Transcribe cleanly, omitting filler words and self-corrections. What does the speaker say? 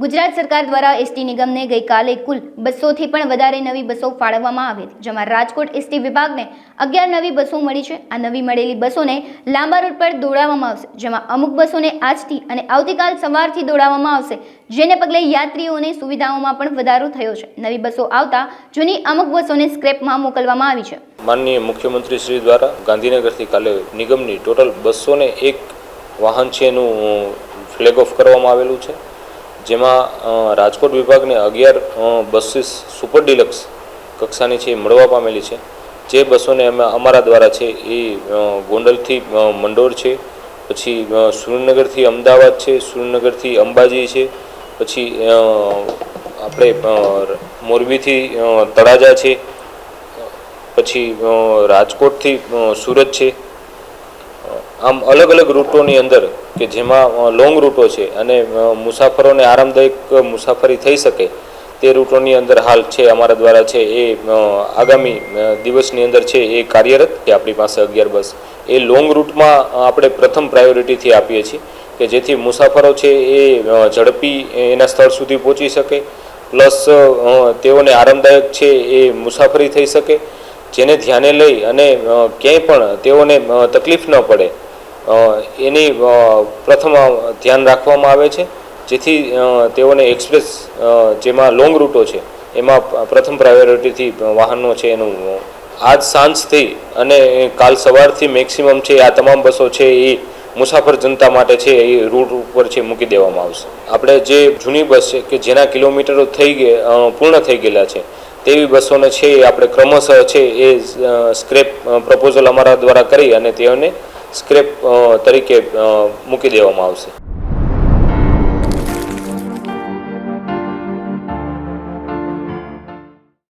ગુજરાત સરકાર દ્વારા એસટી નિગમને ગઈકાલે કુલ 200 થી પણ વધારે નવી બસો ફાળવવામાં આવી હતી, જેમાં રાજકોટ એસટી વિભાગને 11 નવી બસો મળી છે। આ નવી મળેલી બસોને લાંબા રૂટ પર દોડાવવામાં આવશે, જેમાં અમુક બસોને આજથી અને આવતીકાલ સવારથી દોડાવવામાં આવશે, જેને પગલે યાત્રીઓની સુવિધાઓમાં પણ વધારો થયો છે। નવી બસો આવતા જૂની અમુક બસોને સ્ક્રેપમાં મોકલવામાં આવી છે। માનનીય મુખ્યમંત્રી શ્રી દ્વારા ગાંધીનગરથી કાલે નિગમની ટોટલ 201 વાહન છે એનું ફ્લેગ ઓફ કરવામાં આવેલું છે, જેમાં રાજકોટ વિભાગને 11 બસીસ સુપર ડિલક્સ કક્ષાની છે મળવા પામેલી છે। જે બસોને અમારા દ્વારા છે એ ગોંડલથી મંડોર છે, પછી સુરેન્દ્રનગરથી અમદાવાદ છે, સુરેન્દ્રનગરથી અંબાજી છે, પછી આપણે મોરબીથી તળાજા છે, પછી રાજકોટથી સુરત છે। આમ અલગ અલગ રૂટોની અંદર કે જેમાં લોંગ રૂટો છે અને મુસાફરોને આરામદાયક મુસાફરી થઈ શકે તે રૂટોની અંદર હાલ છે અમારા દ્વારા છે એ આગામી દિવસની અંદર છે એ કાર્યરત છે। આપણી પાસે 11 બસ એ લોંગ રૂટમાં આપણે પ્રથમ પ્રાયોરિટીથી આપીએ છીએ કે જેથી મુસાફરો છે એ ઝડપી એના સ્થળ સુધી પહોંચી શકે, પ્લસ તેઓને આરામદાયક છે એ મુસાફરી થઈ શકે, જેને ધ્યાને લઈ અને ક્યાંય પણ તેઓને તકલીફ ન પડે એની પ્રથમ ધ્યાન રાખવામાં આવે છે, જેથી તેઓને એક્સપ્રેસ જેમાં લોંગ રૂટો છે એમાં પ્રથમ પ્રાયોરિટીથી વાહનો છે એનું આજ સાંજથી અને કાલ સવારથી મેક્સિમમ છે આ તમામ બસો છે એ મુસાફર જનતા માટે છે એ રૂટ ઉપર છે મૂકી દેવામાં આવશે। આપણે જે જૂની બસ છે કે જેના કિલોમીટરો પૂર્ણ થઈ ગયેલા છે તેવી બસોને છે આપણે ક્રમશઃ છે એ સ્ક્રેપ પ્રપોઝલ અમારા દ્વારા કરી અને તેઓને સ્ક્રેપ તરીકે મૂકી દેવામાં આવશે।